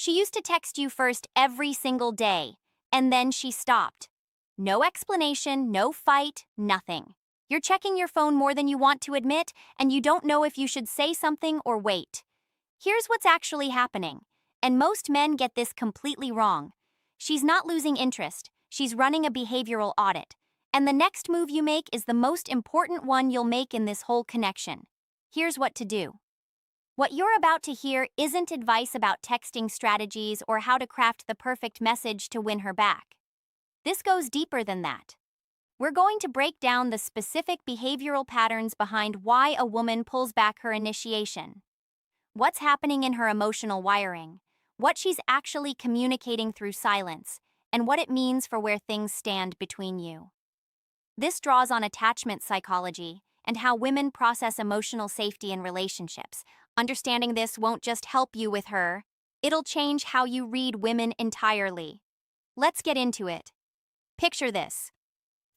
She used to text you first every single day, and then she stopped. No explanation, no fight, nothing. You're checking your phone more than you want to admit, and you don't know if you should say something or wait. Here's what's actually happening, and most men get this completely wrong. She's not losing interest, she's running a behavioral audit. And the next move you make is the most important one you'll make in this whole connection. Here's what to do. What you're about to hear isn't advice about texting strategies or how to craft the perfect message to win her back. This goes deeper than that. We're going to break down the specific behavioral patterns behind why a woman pulls back her initiation. What's happening in her emotional wiring, what she's actually communicating through silence, and what it means for where things stand between you. This draws on attachment psychology and how women process emotional safety in relationships. Understanding this won't just help you with her, it'll change how you read women entirely. Let's get into it. Picture this.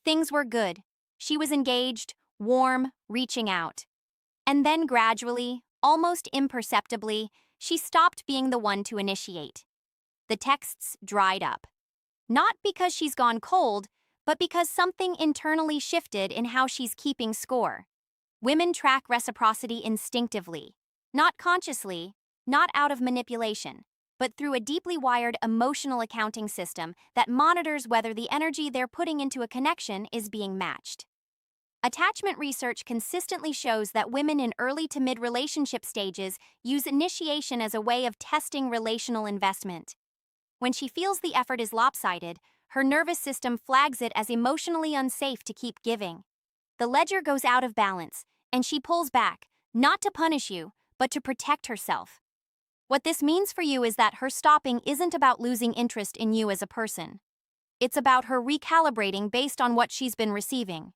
Things were good. She was engaged, warm, reaching out. And then gradually, almost imperceptibly, she stopped being the one to initiate. The texts dried up. Not because she's gone cold, but because something internally shifted in how she's keeping score. Women track reciprocity instinctively, not consciously, not out of manipulation, but through a deeply wired emotional accounting system that monitors whether the energy they're putting into a connection is being matched. Attachment research consistently shows that women in early to mid-relationship stages use initiation as a way of testing relational investment. When she feels the effort is lopsided, her nervous system flags it as emotionally unsafe to keep giving. The ledger goes out of balance, and she pulls back, not to punish you, but to protect herself. What this means for you is that her stopping isn't about losing interest in you as a person. It's about her recalibrating based on what she's been receiving.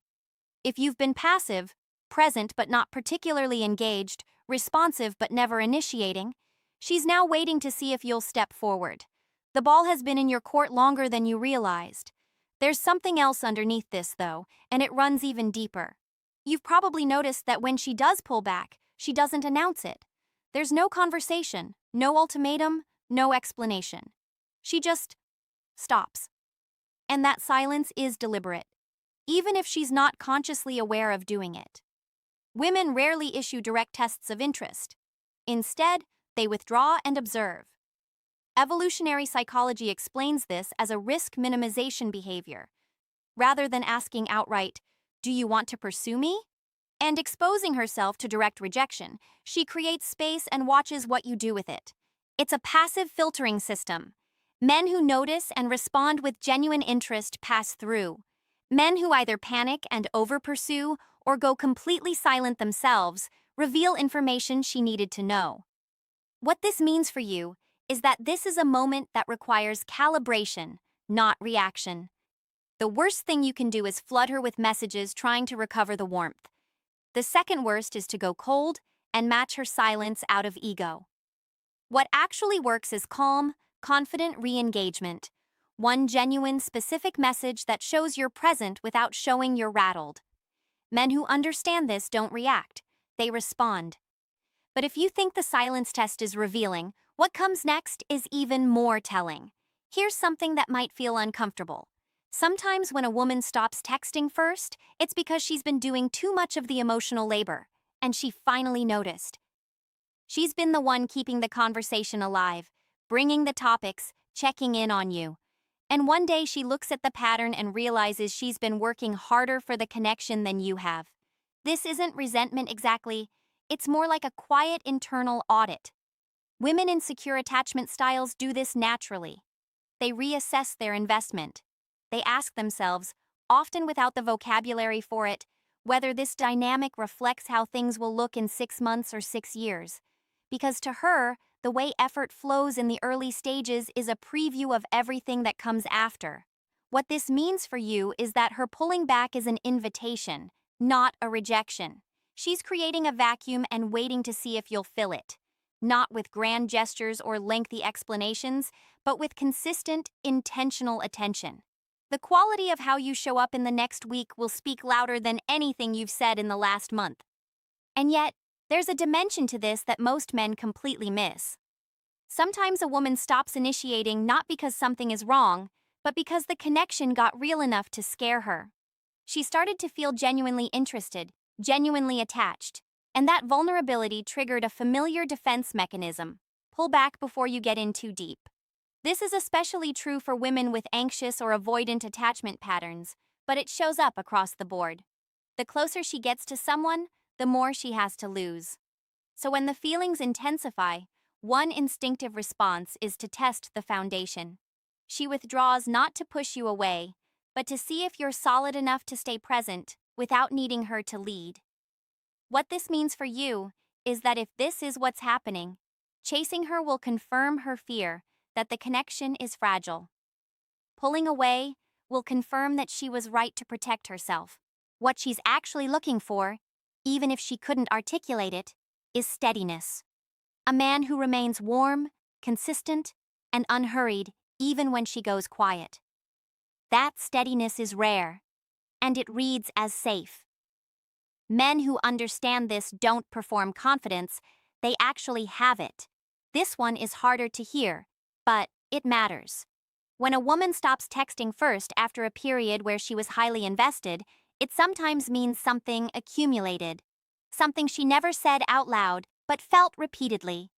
If you've been passive, present but not particularly engaged, responsive but never initiating, she's now waiting to see if you'll step forward. The ball has been in your court longer than you realized. There's something else underneath this, though, and it runs even deeper. You've probably noticed that when she does pull back, she doesn't announce it. There's no conversation, no ultimatum, no explanation. She just stops. And that silence is deliberate, even if she's not consciously aware of doing it. Women rarely issue direct tests of interest. Instead, they withdraw and observe. Evolutionary psychology explains this as a risk minimization behavior. Rather than asking outright, "Do you want to pursue me?" and exposing herself to direct rejection, she creates space and watches what you do with it. It's a passive filtering system. Men who notice and respond with genuine interest pass through. Men who either panic and over-pursue or go completely silent themselves reveal information she needed to know. What this means for you is that this is a moment that requires calibration, not reaction. The worst thing you can do is flood her with messages trying to recover the warmth. The second worst is to go cold and match her silence out of ego. What actually works is calm, confident re-engagement. One genuine, specific message that shows you're present without showing you're rattled. Men who understand this don't react, they respond. But if you think the silence test is revealing, what comes next is even more telling. Here's something that might feel uncomfortable. Sometimes when a woman stops texting first, it's because she's been doing too much of the emotional labor, and she finally noticed. She's been the one keeping the conversation alive, bringing the topics, checking in on you. And one day she looks at the pattern and realizes she's been working harder for the connection than you have. This isn't resentment exactly, it's more like a quiet internal audit. Women in secure attachment styles do this naturally. They reassess their investment. They ask themselves, often without the vocabulary for it, whether this dynamic reflects how things will look in 6 months or 6 years. Because to her, the way effort flows in the early stages is a preview of everything that comes after. What this means for you is that her pulling back is an invitation, not a rejection. She's creating a vacuum and waiting to see if you'll fill it. Not with grand gestures or lengthy explanations, but with consistent, intentional attention. The quality of how you show up in the next week will speak louder than anything you've said in the last month. And yet, there's a dimension to this that most men completely miss. Sometimes a woman stops initiating not because something is wrong, but because the connection got real enough to scare her. She started to feel genuinely interested, genuinely attached, and that vulnerability triggered a familiar defense mechanism. Pull back before you get in too deep. This is especially true for women with anxious or avoidant attachment patterns, but it shows up across the board. The closer she gets to someone, the more she has to lose. So when the feelings intensify, one instinctive response is to test the foundation. She withdraws not to push you away, but to see if you're solid enough to stay present without needing her to lead. What this means for you is that if this is what's happening, chasing her will confirm her fear that the connection is fragile. Pulling away will confirm that she was right to protect herself. What she's actually looking for, even if she couldn't articulate it, is steadiness. A man who remains warm, consistent, and unhurried even when she goes quiet. That steadiness is rare, and it reads as safe. Men who understand this don't perform confidence, they actually have it. This one is harder to hear, but it matters. When a woman stops texting first after a period where she was highly invested, it sometimes means something accumulated. Something she never said out loud, but felt repeatedly.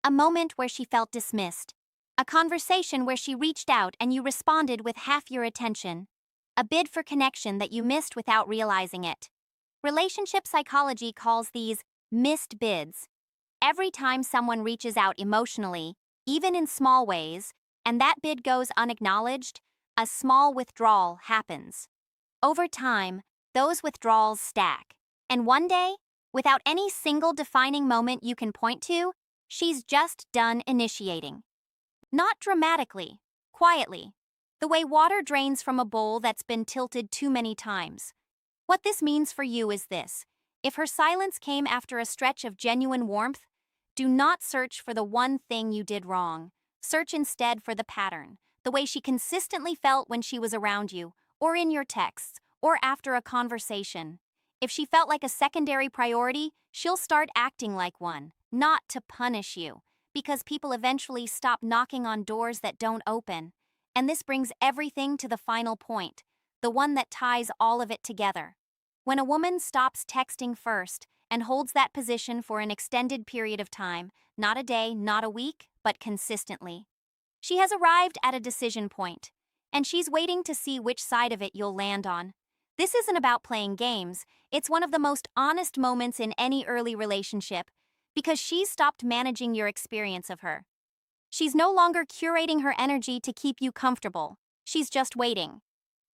A moment where she felt dismissed. A conversation where she reached out and you responded with half your attention. A bid for connection that you missed without realizing it. Relationship psychology calls these missed bids. Every time someone reaches out emotionally, even in small ways, and that bid goes unacknowledged, a small withdrawal happens. Over time, those withdrawals stack. And one day, without any single defining moment you can point to, she's just done initiating. Not dramatically, quietly, the way water drains from a bowl that's been tilted too many times. What this means for you is this: if her silence came after a stretch of genuine warmth, do not search for the one thing you did wrong. Search instead for the pattern, the way she consistently felt when she was around you, or in your texts, or after a conversation. If she felt like a secondary priority, she'll start acting like one, not to punish you, because people eventually stop knocking on doors that don't open. And this brings everything to the final point, the one that ties all of it together. When a woman stops texting first and holds that position for an extended period of time, not a day, not a week, but consistently, she has arrived at a decision point, and she's waiting to see which side of it you'll land on. This isn't about playing games, it's one of the most honest moments in any early relationship, because she's stopped managing your experience of her. She's no longer curating her energy to keep you comfortable, she's just waiting.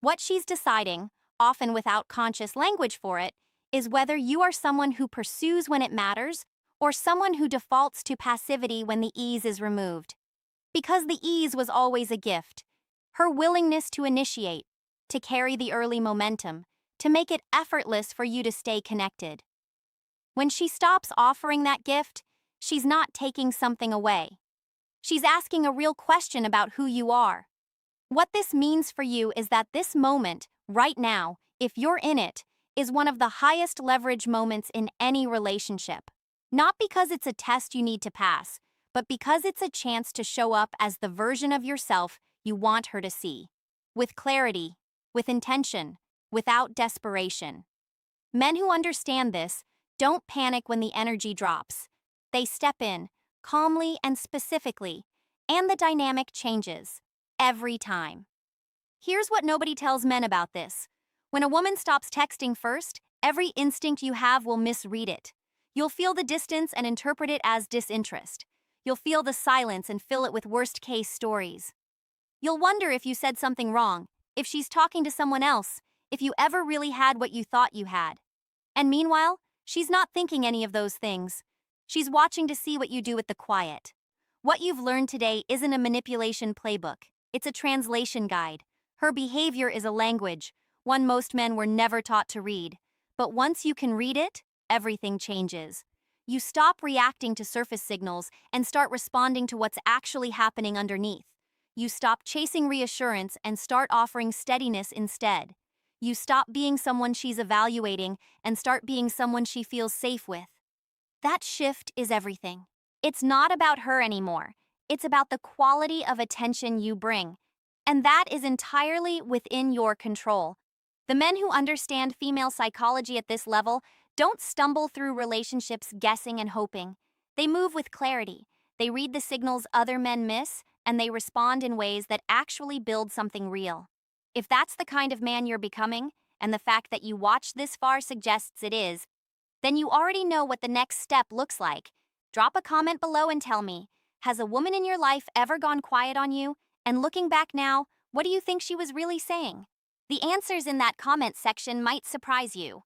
What she's deciding, often without conscious language for it, is whether you are someone who pursues when it matters, or someone who defaults to passivity when the ease is removed. Because the ease was always a gift. Her willingness to initiate, to carry the early momentum, to make it effortless for you to stay connected. When she stops offering that gift, she's not taking something away. She's asking a real question about who you are. What this means for you is that this moment, right now, if you're in it, is one of the highest leverage moments in any relationship. Not because it's a test you need to pass, but because it's a chance to show up as the version of yourself you want her to see. With clarity, with intention, without desperation. Men who understand this don't panic when the energy drops. They step in, calmly and specifically, and the dynamic changes, every time. Here's what nobody tells men about this. When a woman stops texting first, every instinct you have will misread it. You'll feel the distance and interpret it as disinterest. You'll feel the silence and fill it with worst-case stories. You'll wonder if you said something wrong, if she's talking to someone else, if you ever really had what you thought you had. And meanwhile, she's not thinking any of those things. She's watching to see what you do with the quiet. What you've learned today isn't a manipulation playbook. It's a translation guide. Her behavior is a language, one most men were never taught to read. But once you can read it, everything changes. You stop reacting to surface signals and start responding to what's actually happening underneath. You stop chasing reassurance and start offering steadiness instead. You stop being someone she's evaluating and start being someone she feels safe with. That shift is everything. It's not about her anymore. It's about the quality of attention you bring. And that is entirely within your control. The men who understand female psychology at this level don't stumble through relationships guessing and hoping. They move with clarity. They read the signals other men miss, and they respond in ways that actually build something real. If that's the kind of man you're becoming, and the fact that you watched this far suggests it is, then you already know what the next step looks like. Drop a comment below and tell me, has a woman in your life ever gone quiet on you? And looking back now, what do you think she was really saying? The answers in that comment section might surprise you.